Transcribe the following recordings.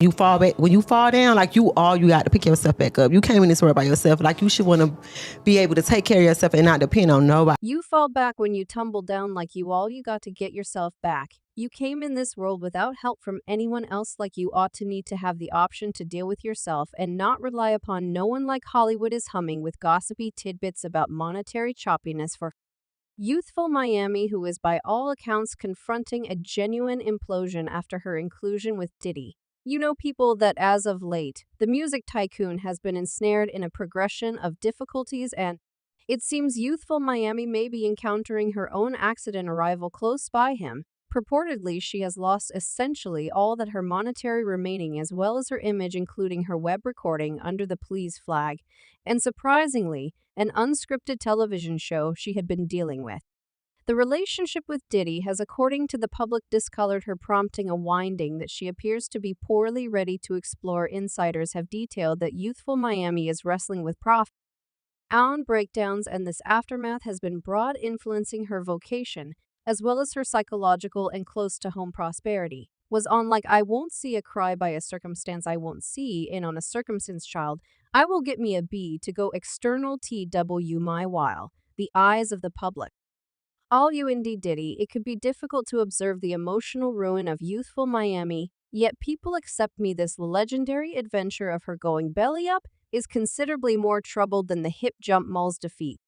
You fall back when you fall down, like you got to pick yourself back up. You came in this world by yourself. Like you should want to be able to take care of yourself and not depend on nobody. You fall back when you tumble down like you got to get yourself back. You came in this world without help from anyone else like you ought to need to have the option to deal with yourself and not rely upon no one like Hollywood is humming with gossipy tidbits about monetary choppiness for youthful Miami, who is by all accounts confronting a genuine implosion after her inclusion with Diddy. You know, people, that as of late, the music tycoon has been ensnared in a progression of difficulties, and it seems youthful Miami may be encountering her own accident arrival close by him. Purportedly, she has lost essentially all that her monetary remaining as well as her image, including her web recording under the Please flag, and surprisingly, an unscripted television show she had been dealing with. The relationship with Diddy has, according to the public, discolored her, prompting a winding that she appears to be poorly ready to explore. Insiders have detailed that youthful Miami is wrestling with profit breakdowns, and this aftermath has been broad influencing her vocation, as well as her psychological and close-to-home prosperity. Was on like I won't see a cry by a circumstance I won't see in on a circumstance child, I will get me a B to go external TW my while, the eyes of the public. All you indeed Diddy, it could be difficult to observe the emotional ruin of youthful Miami, yet people accept me this legendary adventure of her going belly up is considerably more troubled than the hip jump mall's defeat.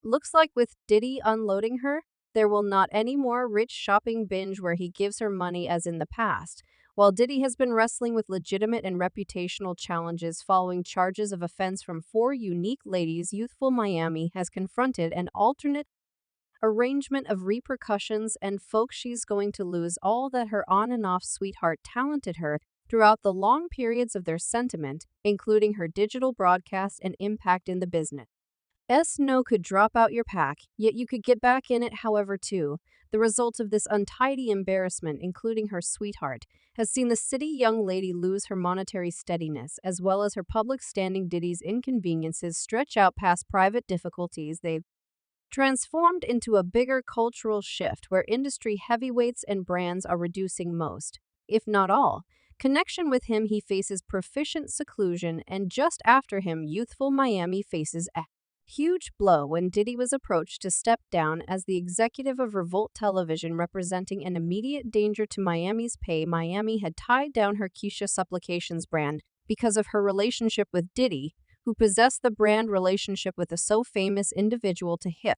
Looks like with Diddy unloading her, there will not any more rich shopping binge where he gives her money as in the past. While Diddy has been wrestling with legitimate and reputational challenges following charges of offense from four unique ladies, youthful Miami has confronted an alternate arrangement of repercussions, and folks, she's going to lose all that her on and off sweetheart talented her throughout the long periods of their sentiment, including her digital broadcast and impact in the business. No could drop out your pack, yet you could get back in it however too. The result of this untidy embarrassment, including her sweetheart, has seen the city young lady lose her monetary steadiness, as well as her public standing. Diddy's inconveniences stretch out past private difficulties. They've transformed into a bigger cultural shift where industry heavyweights and brands are reducing most, if not all, connection with him. He faces proficient seclusion, and just after him, youthful Miami faces a huge blow when Diddy was approached to step down as the executive of Revolt Television, representing an immediate danger to Miami's pay. Miami had tied down her Keisha Supplications brand because of her relationship with Diddy, who possessed the brand relationship with a so famous individual to hit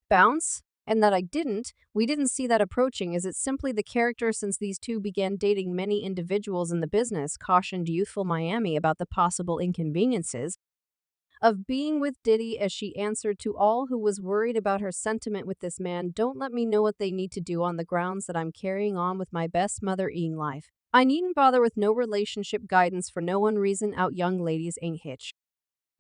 bounce, and that we didn't see that approaching. Is it simply the character? Since these two began dating, many individuals in the business cautioned youthful Miami about the possible inconveniences of being with Diddy, as she answered to all who was worried about her sentiment with this man: don't let me know what they need to do on the grounds that I'm carrying on with my best mother-ing life. I needn't bother with no relationship guidance for no one reason. Out young ladies ain't hitch.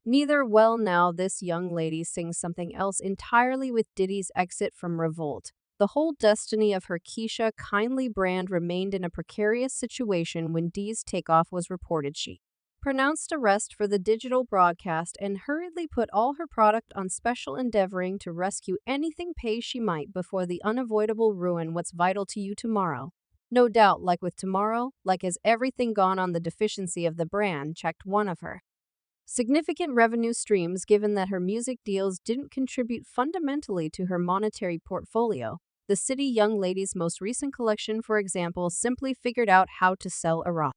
Neither. Well, now this young lady sings something else entirely. With Diddy's exit from Revolt, the whole destiny of her Keisha kindly brand remained in a precarious situation when D's takeoff was reported. She pronounced arrest for the digital broadcast and hurriedly put all her product on special, endeavoring to rescue anything pay she might before the unavoidable ruin. What's vital to you tomorrow? No doubt, like with tomorrow, like has everything gone on the deficiency of the brand, checked one of her significant revenue streams, given that her music deals didn't contribute fundamentally to her monetary portfolio. The city young lady's most recent collection, for example, simply figured out how to sell a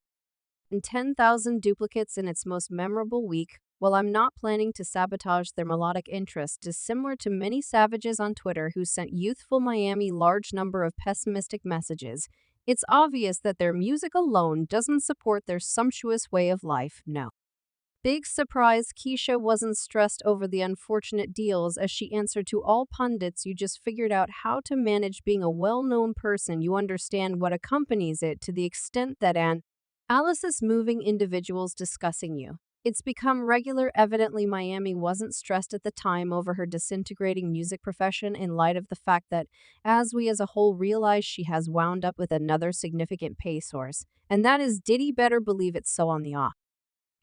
and 10,000 duplicates in its most memorable week. While I'm not planning to sabotage their melodic interest, dissimilar to many savages on Twitter who sent youthful Miami large number of pessimistic messages, it's obvious that their music alone doesn't support their sumptuous way of life. No. Big surprise, Keisha wasn't stressed over the unfortunate deals. As she answered to all pundits: you just figured out how to manage being a well-known person. You understand what accompanies it to the extent that Alice's moving individuals discussing you. It's become regular. Evidently, Miami wasn't stressed at the time over her disintegrating music profession, in light of the fact that, as we as a whole realize, she has wound up with another significant pay source, and that is Diddy. Better believe it's so on the off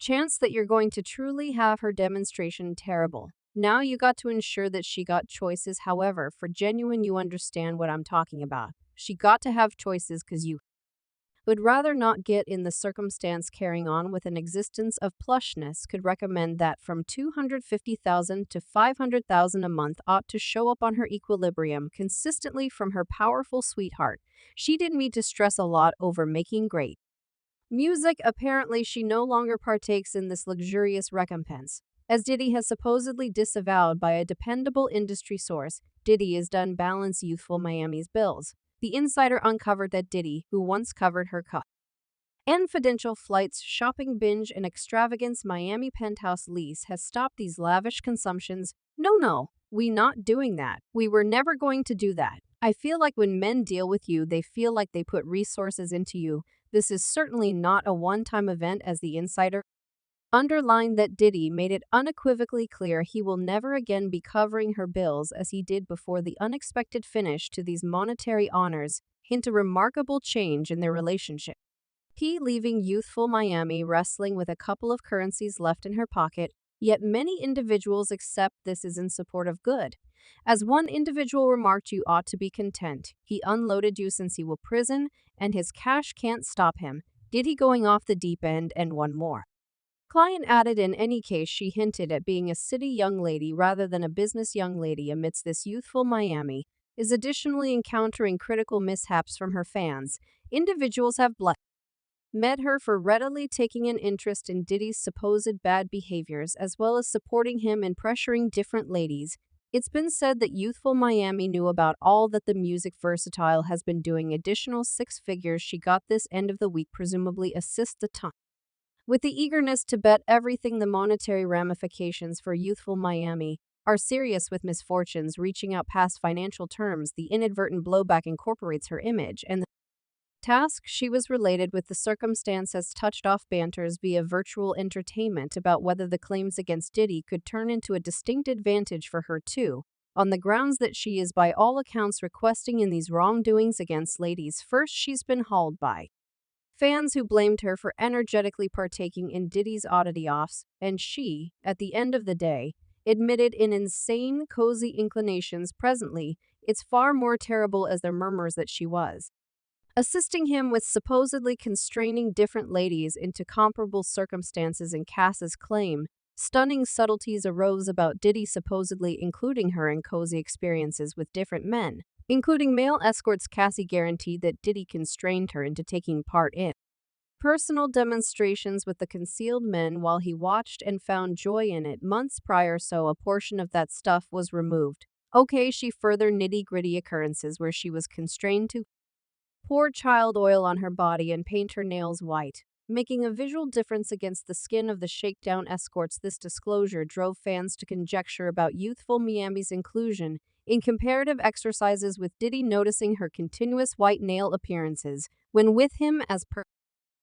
chance that you're going to truly have her demonstration terrible. Now you got to ensure that she got choices. However, for genuine, you understand what I'm talking about. She got to have choices, because you would rather not get in the circumstance carrying on with an existence of plushness could recommend that from 250,000 to 500,000 a month ought to show up on her equilibrium consistently from her powerful sweetheart. She didn't need to stress a lot over making great music. Apparently, she no longer partakes in this luxurious recompense. As Diddy has supposedly disavowed by a dependable industry source, Diddy is done balance youthful Miami's bills. The insider uncovered that Diddy, who once covered her confidential flights, shopping binge, and extravagance Miami penthouse lease, has stopped these lavish consumptions. No, we not doing that. We were never going to do that. I feel like when men deal with you, they feel like they put resources into you. This is certainly not a one-time event, as the insider underlined that Diddy made it unequivocally clear he will never again be covering her bills as he did before. The unexpected finish to these monetary honors hint a remarkable change in their relationship. He leaving youthful Miami wrestling with a couple of currencies left in her pocket, yet many individuals accept this is in support of good. As one individual remarked, "You ought to be content. He unloaded you since he will prison, and his cash can't stop him. Diddy going off the deep end." And one more client added, "In any case, she hinted at being a city young lady rather than a business young lady amidst this youthful Miami, is additionally encountering critical mishaps from her fans. Individuals have met her for readily taking an interest in Diddy's supposed bad behaviors, as well as supporting him and pressuring different ladies. It's been said that youthful Miami knew about all that the music versatile has been doing. Additional six figures she got this end of the week presumably assist the ton. With the eagerness to bet everything, the monetary ramifications for youthful Miami are serious, with misfortunes reaching out past financial terms. The inadvertent blowback incorporates her image, and the task she was related with the circumstance has touched off banters via virtual entertainment about whether the claims against Diddy could turn into a distinct advantage for her too, on the grounds that she is by all accounts requesting in these wrongdoings against ladies. First, she's been hauled by fans who blamed her for energetically partaking in Diddy's oddity offs, and she, at the end of the day, admitted in insane, cozy inclinations. Presently, it's far more terrible as there murmurs that she was assisting him with supposedly constraining different ladies into comparable circumstances. In Cass's claim, stunning subtleties arose about Diddy supposedly including her in cozy experiences with different men, including male escorts. Cassie guaranteed that Diddy constrained her into taking part in personal demonstrations with the concealed men while he watched and found joy in it. Months prior, so a portion of that stuff was removed. Okay, she further nitty-gritty occurrences where she was constrained to pour child oil on her body and paint her nails white, making a visual difference against the skin of the shakedown escorts. This disclosure drove fans to conjecture about youthful Miami's inclusion in comparative exercises, with Diddy noticing her continuous white nail appearances when with him. As per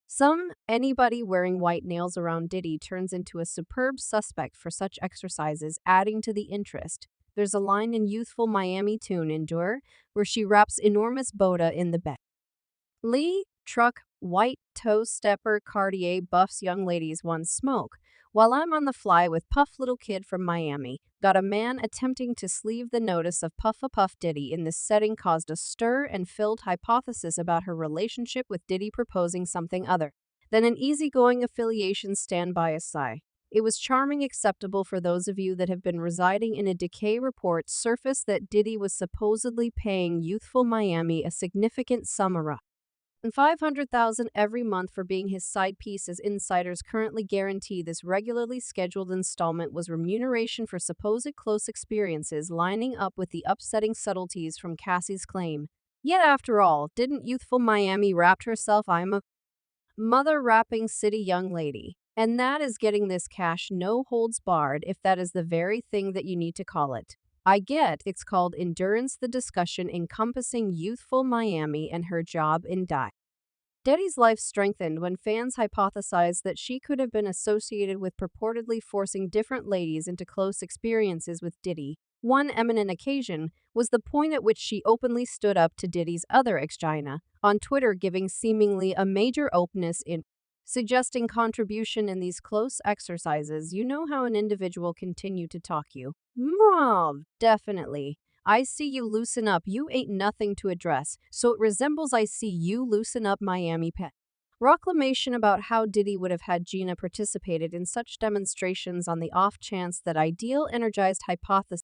some, anybody wearing white nails around Diddy turns into a superb suspect for such exercises. Adding to the interest, there's a line in youthful Miami tune Endure where she wraps enormous Boda in the bed. Lee, truck, white toe stepper, Cartier buffs young ladies one smoke. While I'm on the fly with Puff little kid from Miami, got a man attempting to sleeve the notice of Puff Diddy in this setting caused a stir and filled hypothesis about her relationship with Diddy, proposing something other than an easygoing affiliation. Stand by a sigh. It was charming acceptable for those of you that have been residing in a decay. Report surfaced that Diddy was supposedly paying youthful Miami a significant sum around $500,000 every month for being his side piece. As insiders currently guarantee, this regularly scheduled installment was remuneration for supposed close experiences, lining up with the upsetting subtleties from Cassie's claim. Yet after all, didn't youthful Miami wrap herself? I'm a mother rapping city young lady. And that is getting this cash no holds barred, if that is the very thing that you need to call it. I get it's called endurance. The discussion encompassing youthful Miami and her job in Diddy's life strengthened when fans hypothesized that she could have been associated with purportedly forcing different ladies into close experiences with Diddy. One eminent occasion was the point at which she openly stood up to Diddy's other ex-Gina on Twitter, giving seemingly a major openness in suggesting contribution in these close exercises. You know how an individual continue to talk you. Definitely. I see you loosen up, you ain't nothing to address. So it resembles I see you loosen up Miami pet. Proclamation about how Diddy would have had Gina participated in such demonstrations on the off chance that ideal energized hypothesis